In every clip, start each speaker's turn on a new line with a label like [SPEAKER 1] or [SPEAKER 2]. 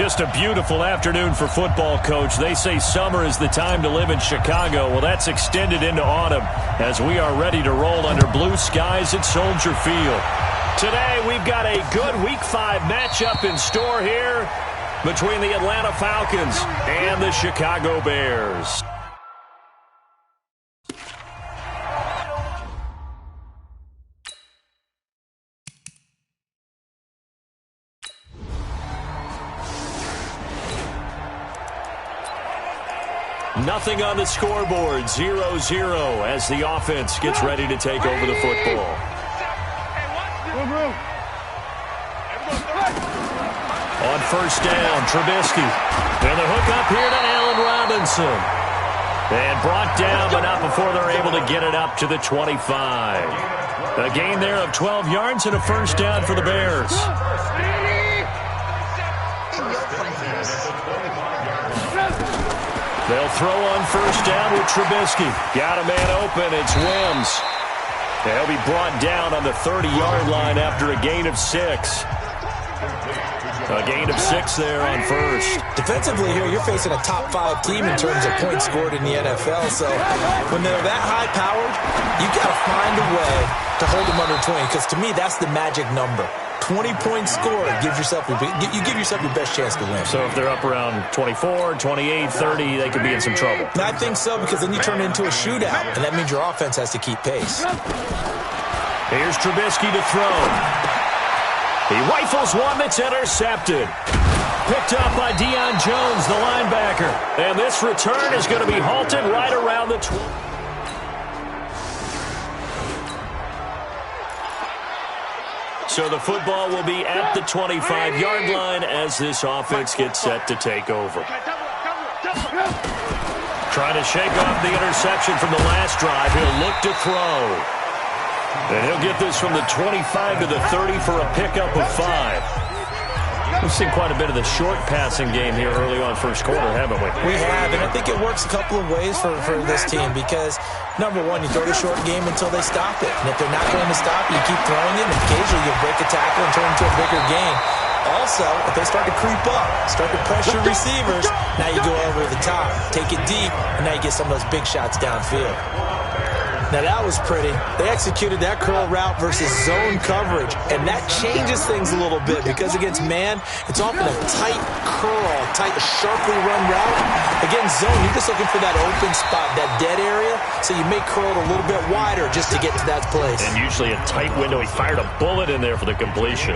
[SPEAKER 1] Just a beautiful afternoon for football, Coach. They say summer is the time to live in Chicago. Well, that's extended into autumn as we are ready to roll under blue skies at Soldier Field. Today, we've got a good Week 5 matchup in store here between the Atlanta Falcons and the Chicago Bears. Nothing on the scoreboard, 0-0 as the offense gets ready to take over the football. On first down, Trubisky. And the hook up here to Allen Robinson. And brought down, but not before they're able to get it up to the 25. A gain there of 12 yards and a first down for the Bears. They'll throw on first down with Trubisky. Got a man open. It's Wims. He'll be brought down on the 30-yard line after a gain of 6. A gain of 6 there on first.
[SPEAKER 2] Defensively here, you're facing a top-5 team in terms of points scored in the NFL. So when they're that high-powered, you've got to find a way to hold them under 20. Because to me, that's the magic number. 20 points scored, you give yourself your best chance to win. So
[SPEAKER 1] if they're up around 24, 28, 30, they could be in some trouble.
[SPEAKER 2] And I think so, because then you turn it into a shootout, and that means your offense has to keep pace.
[SPEAKER 1] Here's Trubisky to throw. He rifles one that's intercepted. Picked up by Deion Jones, the linebacker. And this return is going to be halted right around the 20. So the football will be at the 25-yard line as this offense gets set to take over. Trying to shake off the interception from the last drive. He'll look to throw. And he'll get this from the 25 to the 30 for a pickup of 5. We've seen quite a bit of the short passing game here early on first quarter, haven't we?
[SPEAKER 2] We have, and I think it works a couple of ways for this team because, number one, you throw the short game until they stop it. And if they're not going to stop it, you keep throwing it, and occasionally you'll break a tackle and turn it into a bigger game. Also, if they start to creep up, start to pressure receivers, now you go over the top, take it deep, and now you get some of those big shots downfield. Now, that was pretty. They executed that curl route versus zone coverage, and that changes things a little bit because against man, it's often a tight curl, tight, sharply run route. Against zone, you're just looking for that open spot, that dead area, so you may curl it a little bit wider just to get to that place.
[SPEAKER 1] And usually a tight window. He fired a bullet in there for the completion.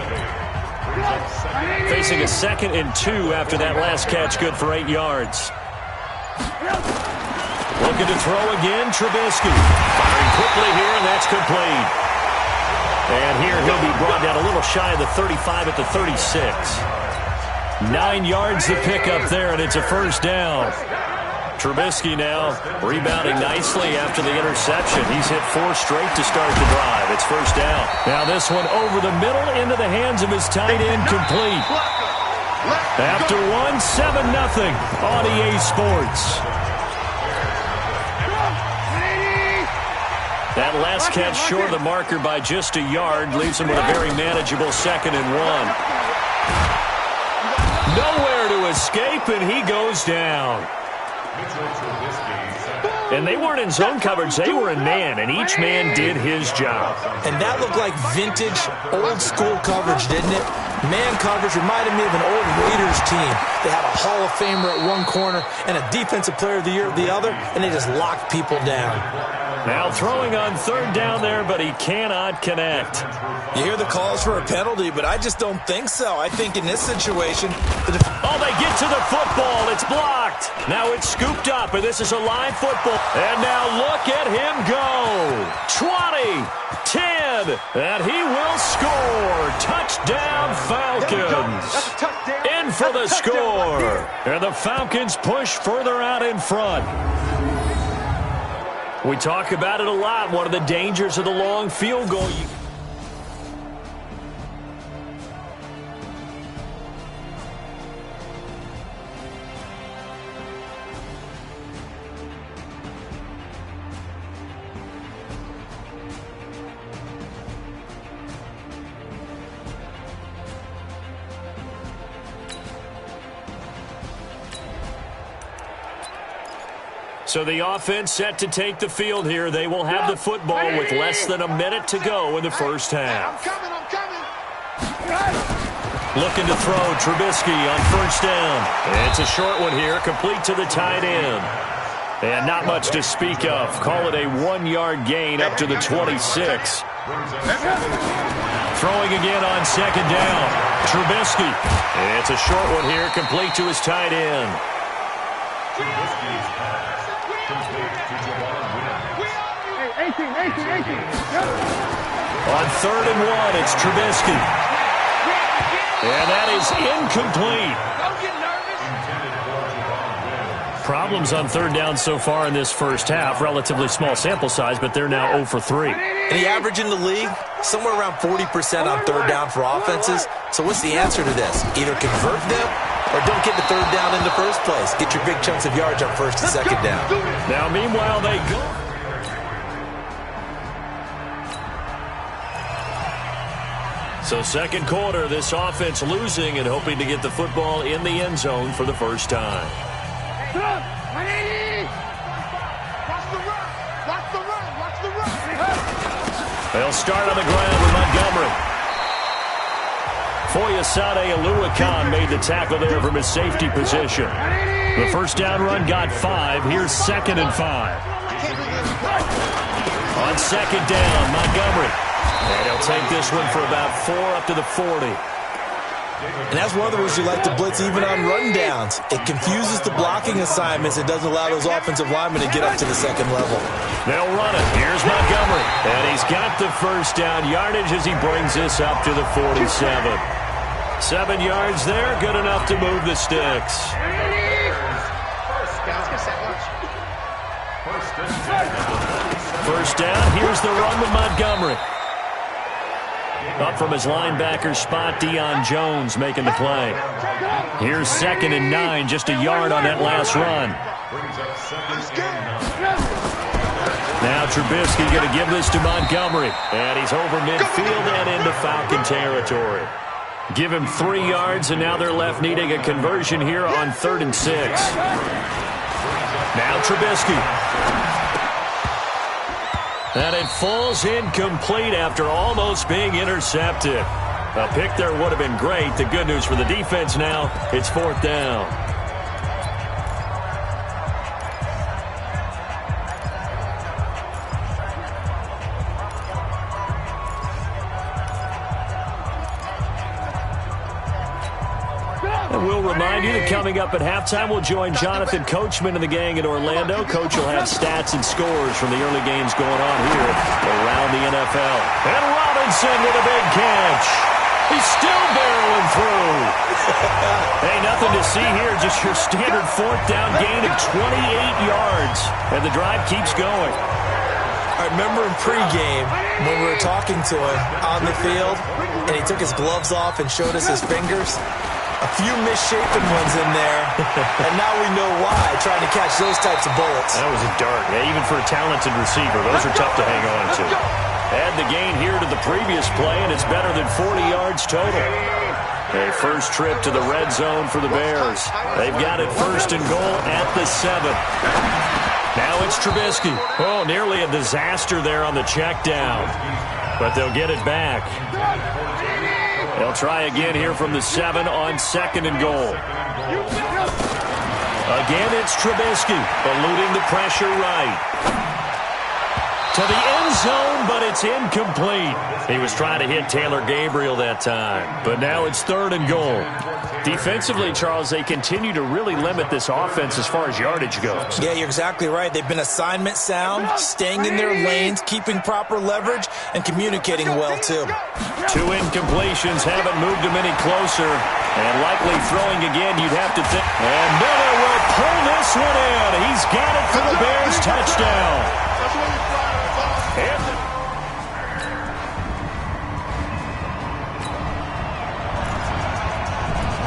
[SPEAKER 1] Facing a 2nd and 2 after that last catch, good for 8 yards. Looking to throw again, Trubisky. Firing quickly here, and that's complete. And here he'll be brought down a little shy of the 35 at the 36. 9 yards to pick up there, and it's a first down. Trubisky now rebounding nicely after the interception. He's hit 4 straight to start the drive. It's first down. Now this one over the middle into the hands of his tight end, complete. After 7-0 on EA Sports. That last catch short of the marker by just a yard leaves him with a very manageable 2nd and 1. Nowhere to escape, and he goes down. And they weren't in zone coverage. They were in man, and each man did his job.
[SPEAKER 2] And that looked like vintage, old-school coverage, didn't it? Man coverage reminded me of an old Raiders team. They had a Hall of Famer at one corner and a Defensive Player of the Year at the other, and they just locked people down.
[SPEAKER 1] Now throwing on 3rd down there, but he cannot connect.
[SPEAKER 2] You hear the calls for a penalty, but I just don't think so. I think in this situation...
[SPEAKER 1] Oh, they get to the football. It's blocked. Now it's scooped up, and this is a live football. And now look at him go. 20, 10, and he will score. Touchdown, Falcons. In for the score. And the Falcons push further out in front. We talk about it a lot. One of the dangers of the long field goal. So the offense set to take the field here. They will have the football with less than a minute to go in the first half.
[SPEAKER 3] I'm coming.
[SPEAKER 1] Looking to throw, Trubisky on first down. It's a short one here, complete to the tight end. And not much to speak of. Call it a 1-yard gain up to the 26. Throwing again on second down. Trubisky. It's a short one here, complete to his tight end. On third and 1, it's Trubisky. And that is incomplete. Problems on third down so far in this first half. Relatively small sample size, but they're now 0 for 3.
[SPEAKER 2] And the average in the league, somewhere around 40% on third down for offenses. So what's the answer to this? Either convert them or don't get the third down in the first place. Get your big chunks of yards on first and second down.
[SPEAKER 1] Now, meanwhile, they go. So second quarter, this offense losing and hoping to get the football in the end zone for the first time. They'll start on the ground with Montgomery. Foyesade Aluakan made the tackle there from his safety position. The first down run got 5. Here's 2nd and 5. On second down, Montgomery. And he'll take this one for about 4 up to the 40.
[SPEAKER 2] And that's one of the reasons you like to blitz even on rundowns. It confuses the blocking assignments. It doesn't allow those offensive linemen to get up to the second level.
[SPEAKER 1] They'll run it. Here's Montgomery. And he's got the first down yardage as he brings this up to the 47. 7 yards there, good enough to move the sticks. First down, here's the run with Montgomery. Up from his linebacker spot, Deion Jones making the play. Here's 2nd and 9, just a yard on that last run. Now Trubisky going to give this to Montgomery. And he's over midfield and into Falcon territory. Give him 3 yards, and now they're left needing a conversion here on 3rd and 6. Now Trubisky. And it falls incomplete after almost being intercepted. A pick there would have been great. The good news for the defense now, it's 4th down. We'll remind you that coming up at halftime, we'll join Jonathan Coachman and the gang in Orlando. Coach will have stats and scores from the early games going on here around the NFL. And Robinson with a big catch. He's still barreling through. Hey, nothing to see here. Just your standard 4th down gain of 28 yards. And the drive keeps going.
[SPEAKER 2] I remember in pregame when we were talking to him on the field, and he took his gloves off and showed us his fingers. A few misshapen ones in there, and now we know why, trying to catch those types of bullets.
[SPEAKER 1] That was a dart. Yeah, even for a talented receiver, those are tough to hang on to. Add the gain here to the previous play, and it's better than 40 yards total. A first trip to the red zone for the Bears. They've got it 1st and goal at the 7. Now it's Trubisky. Oh, nearly a disaster there on the check down. But they'll get it back. They'll try again here from the 7 on 2nd and goal. Again, it's Trubisky, eluding the pressure right. To the end zone, but it's incomplete. He was trying to hit Taylor Gabriel that time, but now it's 3rd and goal. Defensively, Charles, they continue to really limit this offense as far as yardage goes.
[SPEAKER 2] Yeah, you're exactly right. They've been assignment sound, staying in their lanes, keeping proper leverage, and communicating well, too.
[SPEAKER 1] 2 incompletions haven't moved him any closer, and likely throwing again, you'd have to think. And Miller will pull this one in. He's got it for the Bears touchdown.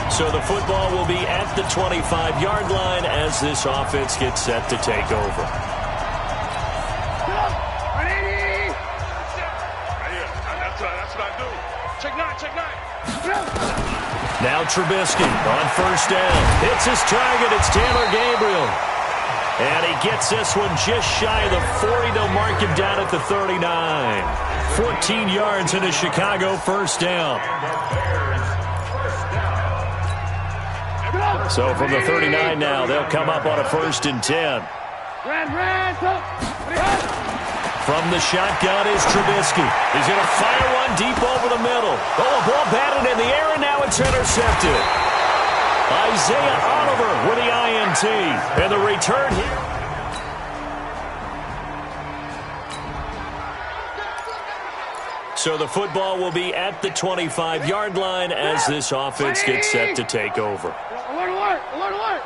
[SPEAKER 1] So the football will be at the 25-yard line as this offense gets set to take over.
[SPEAKER 3] That's what I do. Check nine.
[SPEAKER 1] Now Trubisky on first down. Hits his target. It's Taylor Gabriel. And he gets this one just shy of the 40. They'll mark him down at the 39. 14 yards in a Chicago first down. So from the 39 now, they'll come up on a 1st and 10. From the shotgun is Trubisky. He's going to fire one deep over the middle. Oh, a ball batted in the air, and now it's intercepted. Isaiah Oliver with the INT. And the return here. So the football will be at the 25-yard line as this offense gets set to take over.
[SPEAKER 3] Alert, alert, alert, alert.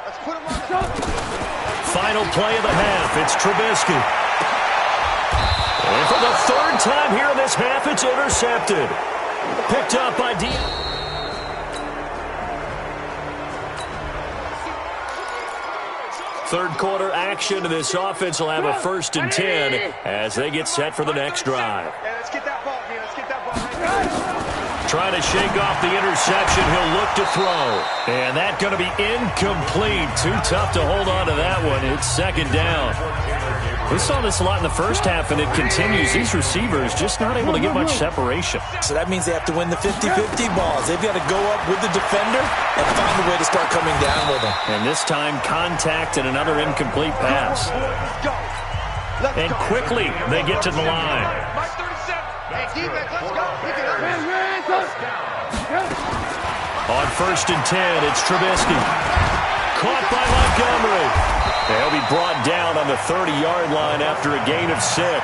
[SPEAKER 3] Let's put him on the
[SPEAKER 1] Final play of the half. It's Trubisky. And for the 3rd time here in this half, it's intercepted. Picked up by Dion. Third quarter action, and this offense will have a 1st and 10 as they get set for the next drive.
[SPEAKER 3] Yeah, let's get that ball, man. Let's get that ball right.
[SPEAKER 1] Trying to shake off the interception. He'll look to throw. And that's going to be incomplete. Too tough to hold on to that one. It's 2nd down. We saw this a lot in the first half, and it continues. These receivers just not able to get much separation.
[SPEAKER 2] So that means they have to win the 50-50 balls. They've got to go up with the defender and find a way to start coming down with them.
[SPEAKER 1] And this time, contact and another incomplete pass. And quickly, they get to the line.
[SPEAKER 3] Mike 37. Hey, defense, let's go.
[SPEAKER 1] On 1st and 10, it's Trubisky. Caught by Montgomery. They'll be brought down on the 30-yard line after a gain of 6. 6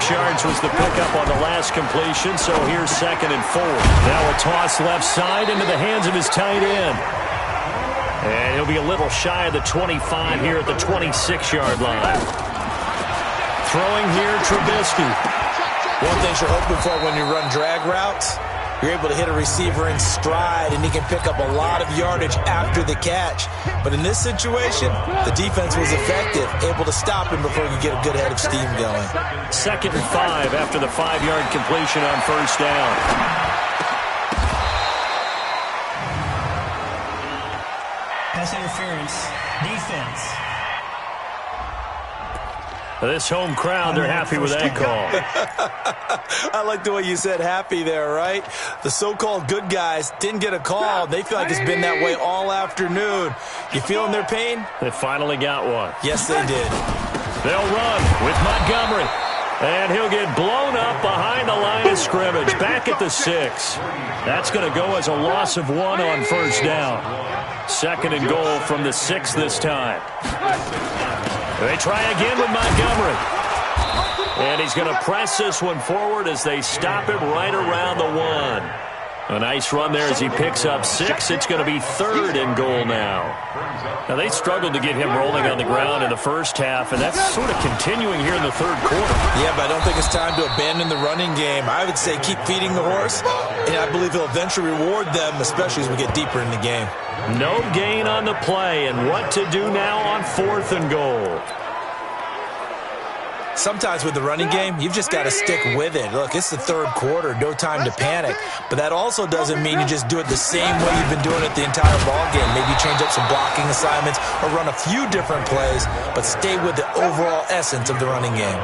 [SPEAKER 1] yards was the pickup on the last completion, so here's 2nd and 4. Now a toss left side into the hands of his tight end. And he'll be a little shy of the 25 here at the 26-yard line. Throwing here, Trubisky.
[SPEAKER 2] One thing you're hoping for when you run drag routes, you're able to hit a receiver in stride, and he can pick up a lot of yardage after the catch. But in this situation, the defense was effective, able to stop him before he could get a good head of steam going.
[SPEAKER 1] 2nd and 5 after the 5-yard completion on 1st down.
[SPEAKER 4] Pass interference. Defense.
[SPEAKER 1] This home crowd, they're happy with that call.
[SPEAKER 2] I like the way you said happy there, right? The so-called good guys didn't get a call. They feel like it's been that way all afternoon. You feeling their pain?
[SPEAKER 1] They finally got one.
[SPEAKER 2] Yes, they did.
[SPEAKER 1] They'll run with Montgomery. And he'll get blown up behind the line of scrimmage. Back at the 6. That's going to go as a loss of 1 on 1st down. 2nd and goal from the 6 this time. They try again with Montgomery. And he's going to press this one forward as they stop him right around the 1. A nice run there as he picks up 6. It's going to be 3rd and goal now. Now, they struggled to get him rolling on the ground in the first half, and that's sort of continuing here in the 3rd quarter.
[SPEAKER 2] Yeah, but I don't think it's time to abandon the running game. I would say keep feeding the horse, and I believe he'll eventually reward them, especially as we get deeper in the game.
[SPEAKER 1] No gain on the play, and what to do now on 4th and goal.
[SPEAKER 2] Sometimes with the running game, you've just got to stick with it. Look, it's the 3rd quarter, no time to panic. But that also doesn't mean you just do it the same way you've been doing it the entire ball game. Maybe change up some blocking assignments or run a few different plays, but stay with the overall essence of the running game.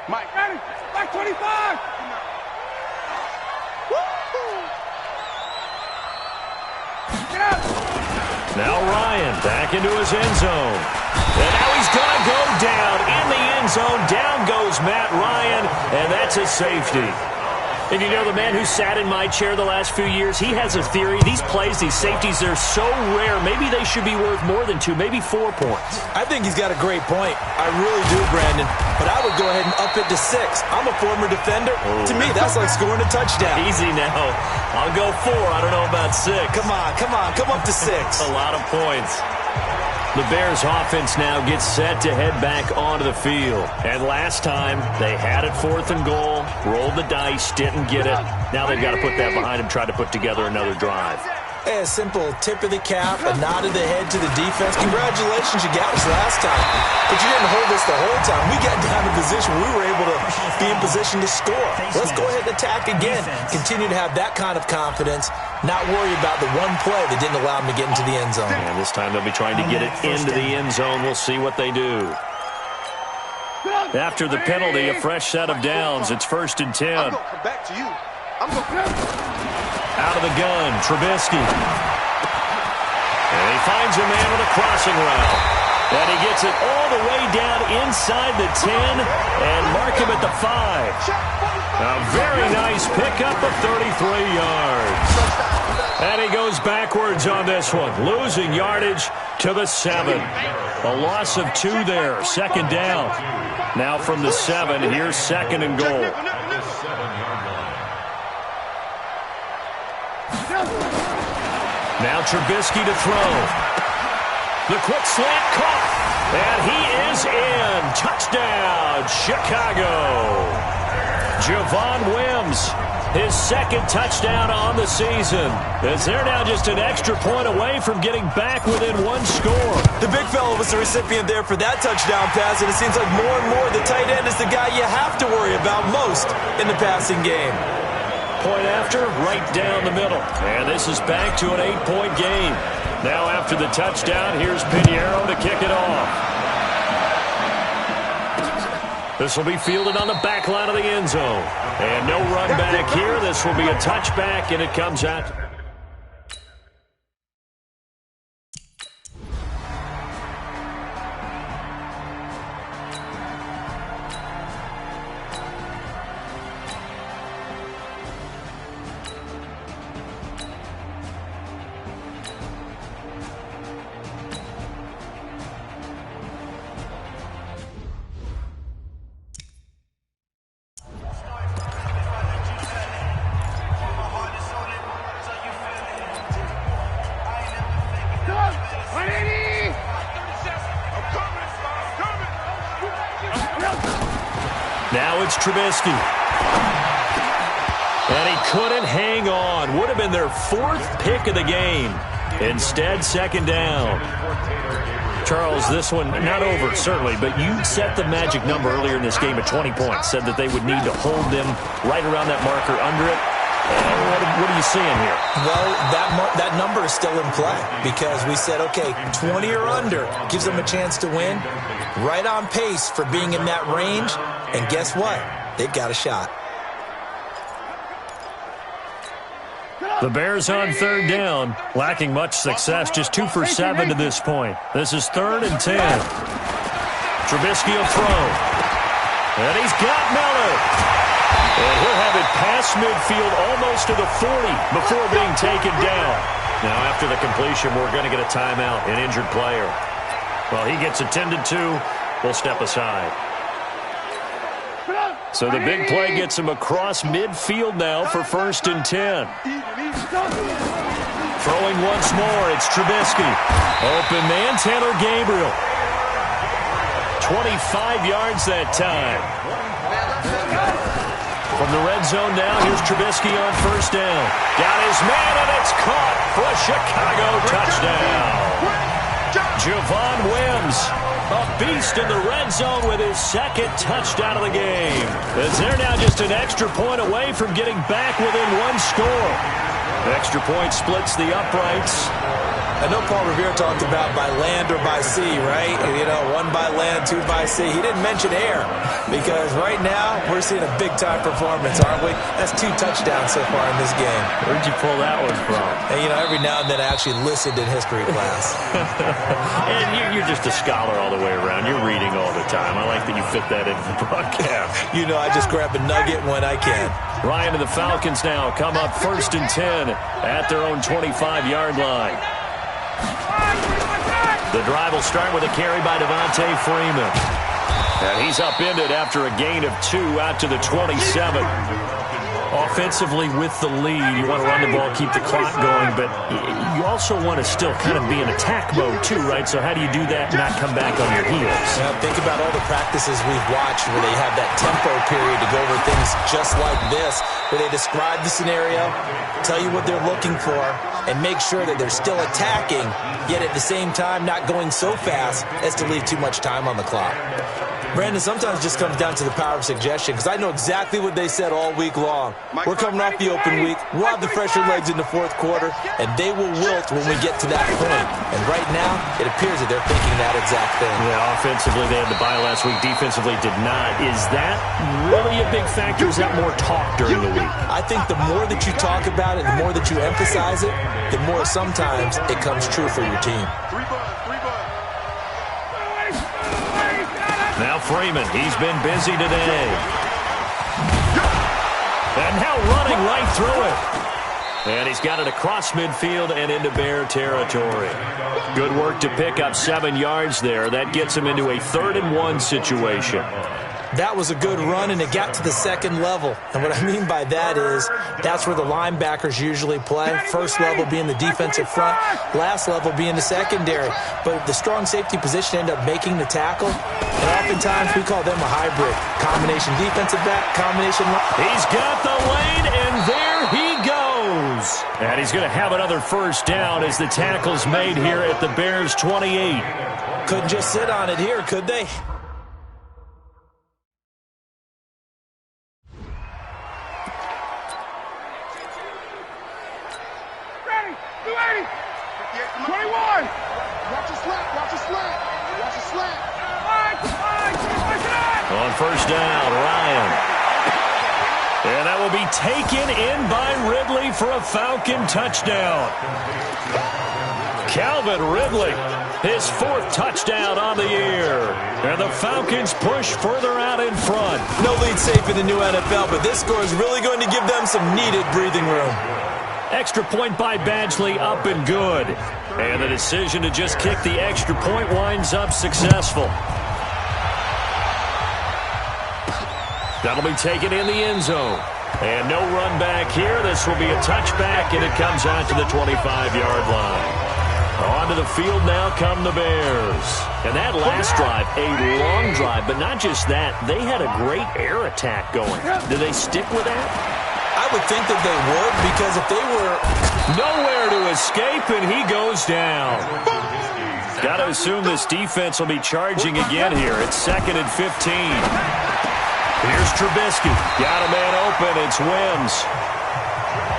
[SPEAKER 3] Mike, ready? Back 25.
[SPEAKER 1] Now Ryan back into his end zone. And now he's going to go down in the end zone. Down goes Matt Ryan, and that's a safety. And you know, the man who sat in my chair the last few years, he has a theory. These plays, these safeties, they're so rare. Maybe they should be worth more than 2, maybe 4 points.
[SPEAKER 2] I think he's got a great point. I really do, Brandon. But I would go ahead and up it to 6. I'm a former defender. To me, that's like scoring a touchdown.
[SPEAKER 1] Easy now. I'll go 4. I don't know about 6.
[SPEAKER 2] Come on. Come up to 6.
[SPEAKER 1] A lot of points. The Bears offense now gets set to head back onto the field. And last time, they had it 4th and goal, rolled the dice, didn't get it. Now they've got to put that behind them, try to put together another drive.
[SPEAKER 2] Hey, a simple tip of the cap, a nod of the head to the defense. Congratulations, you got us last time. But you didn't hold us the whole time. We got down in position. We were able to be in position to score. Let's go ahead and attack again. Continue to have that kind of confidence, not worry about the one play that didn't allow them to get into the end zone.
[SPEAKER 1] And this time they'll be trying to get it into the end zone. We'll see what they do. After the penalty, a fresh set of downs. It's 1st and 10.
[SPEAKER 3] I'm going to come back to you.
[SPEAKER 1] Out of the gun, Trubisky. And he finds a man with a crossing route. And he gets it all the way down inside the 10 and mark him at the 5. A very nice pickup of 33 yards. And he goes backwards on this one, losing yardage to the 7. A loss of 2 there, 2nd down. Now from the 7, here's 2nd and goal. Now Trubisky to throw. The quick slant caught. And he is in. Touchdown, Chicago. Javon Wims, his 2nd touchdown on the season. As they're now just an extra point away from getting back within 1 score.
[SPEAKER 2] The big fella was the recipient there for that touchdown pass, and it seems like more and more the tight end is the guy you have to worry about most in the passing game.
[SPEAKER 1] Point after, right down the middle. And this is back to an 8-point game. Now after the touchdown, here's Pinheiro to kick it off. This will be fielded on the back line of the end zone. And no run back here. This will be a touchback, and it comes out. Now it's Trubisky. And he couldn't hang on. Would have been their 4th pick of the game. Instead, 2nd down. Charles, this one not over, certainly, but you set the magic number earlier in this game at 20 points. Said that they would need to hold them right around that marker under it. What are you seeing here?
[SPEAKER 2] Well, that number is still in play because we said, okay, 20 or under gives them a chance to win. Right on pace for being in that range. And guess what? They've got a shot.
[SPEAKER 1] The Bears on 3rd down, lacking much success, just 2 for 7 to this point. This is 3rd and 10. Trubisky will throw. And he's got Miller. And he'll have it past midfield almost to the 40 before being taken down. Now after the completion, we're going to get a timeout, an injured player. Well, he gets attended to. We'll step aside. So the big play gets him across midfield now for 1st and 10. Throwing once more, it's Trubisky. Open man, Taylor Gabriel. 25 yards that time. From the red zone now, here's Trubisky on 1st down. Got his man, and it's caught for a Chicago touchdown. Javon Wims, a beast in the red zone with his 2nd touchdown of the game. As they're now just an extra point away from getting back within 1 score. Extra point splits the uprights.
[SPEAKER 2] I know Paul Revere talked about by land or by sea, right? You know, 1 by land, 2 by sea. He didn't mention air because right now we're seeing a big-time performance, aren't we? That's 2 touchdowns so far in this game.
[SPEAKER 1] Where'd you pull that one from?
[SPEAKER 2] And, you know, every now and then I actually listened in history class.
[SPEAKER 1] And you're just a scholar all the way around. You're reading all the time. I like that you fit that into the broadcast.
[SPEAKER 2] You know, I just grab a nugget when I can.
[SPEAKER 1] Ryan and the Falcons now come up 1st and 10 at their own 25-yard line. The drive will start with a carry by Devontae Freeman. And he's upended after a gain of 2 out to the 27. Offensively with the lead, you want to run the ball, keep the clock going, but you also want to still kind of be in attack mode too, right? So how do you do that and not come back on your heels?
[SPEAKER 2] Yeah, think about all the practices we've watched where they have that tempo period to go over things just like this, where they describe the scenario, tell you what they're looking for, and make sure that they're still attacking, yet at the same time not going so fast as to leave too much time on the clock. Brandon, sometimes it just comes down to the power of suggestion, because I know exactly what they said all week long. We're coming off the open week. We'll have the fresher legs in the fourth quarter, and they will wilt when we get to that point. And right now, it appears that they're thinking that exact thing.
[SPEAKER 1] Yeah, offensively, they had the bye last week. Defensively, did not. Is that really a big factor? Is that more talk during the week?
[SPEAKER 2] I think the more that you talk about it, the more that you emphasize it, the more sometimes it comes true for your team.
[SPEAKER 1] Now Freeman, he's been busy today. And now running right through it. And he's got it across midfield and into Bear territory. Good work to pick up 7 yards there. That gets him into a 3rd-and-1 situation.
[SPEAKER 2] That was a good run, and it got to the second level. And what I mean by that is that's where the linebackers usually play. First level being the defensive front, last level being the secondary. But the strong safety position ended up making the tackle, and oftentimes we call them a hybrid. Combination defensive back, combination line.
[SPEAKER 1] He's got the lane, and there he goes. And he's going to have another first down as the tackle's made here at the Bears' 28.
[SPEAKER 2] Couldn't just sit on it here, could they?
[SPEAKER 1] On first down, Ryan. And that will be taken in by Ridley for a Falcon touchdown. Calvin Ridley, his 4th touchdown on the year. And the Falcons push further out in front.
[SPEAKER 2] No lead safe in the new NFL, but this score is really going to give them some needed breathing room.
[SPEAKER 1] Extra point by Badgley, up and good. And the decision to just kick the extra point winds up successful. That'll be taken in the end zone. And no run back here. This will be a touchback, and it comes out to the 25-yard line. Onto the field now come the Bears. And that last drive, a long drive, but not just that. They had a great air attack going. Do they stick with that?
[SPEAKER 2] I would think that they would, because if they were
[SPEAKER 1] nowhere to escape, and he goes down. Got to assume this defense will be charging again here. It's 2nd and 15. Here's Trubisky. Got a man open. It's Wims.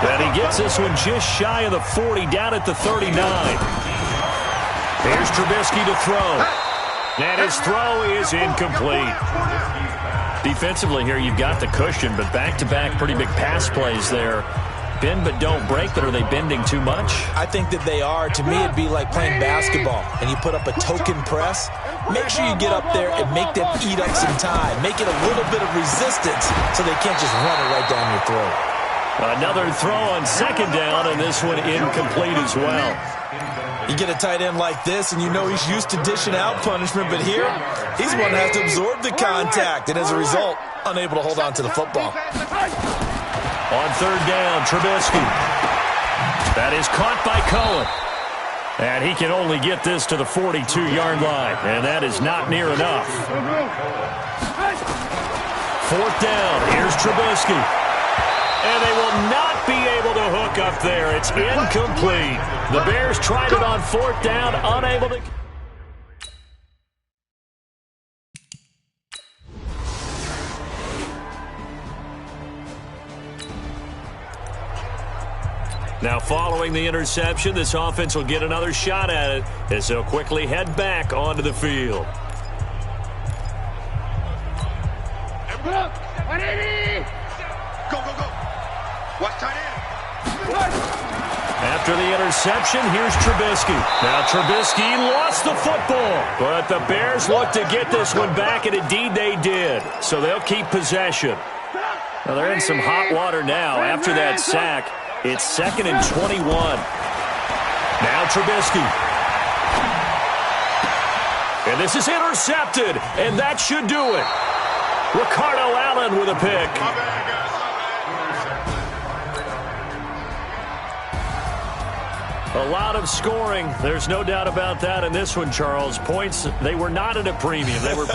[SPEAKER 1] And he gets this one just shy of the 40, down at the 39. Here's Trubisky to throw. And his throw is incomplete. Defensively here, you've got the cushion, but back-to-back pretty big pass plays there. Bend but don't break, but are they bending too much?
[SPEAKER 2] I think that they are. To me, it'd be like playing basketball, and you put up a token press. Make sure you get up there and make them eat up some time. Make it a little bit of resistance so they can't just run it right down your throat.
[SPEAKER 1] Another throw on 2nd down, and this one incomplete as well.
[SPEAKER 2] You get a tight end like this, and you know he's used to dishing out punishment, but here, he's one that has to absorb the contact, and as a result, unable to hold on to the football.
[SPEAKER 1] On 3rd down, Trubisky. That is caught by Cohen. And he can only get this to the 42-yard line, and that is not near enough. 4th down, here's Trubisky. And they will not be able to hook up there. It's incomplete. The Bears tried it on 4th down, unable to... Now, following the interception, this offense will get another shot at it as they'll quickly head back onto the field.
[SPEAKER 3] Go, go, go. Watch tight end.
[SPEAKER 1] After the interception, here's Trubisky. Now, Trubisky lost the football, but the Bears look to get this one back, and indeed they did. So they'll keep possession. Now, they're in some hot water now after that sack. It's 2nd and 21. Now Trubisky. And this is intercepted, and that should do it. Ricardo Allen with a pick. A lot of scoring. There's no doubt about that in this one, Charles. Points, they were not at a premium. They were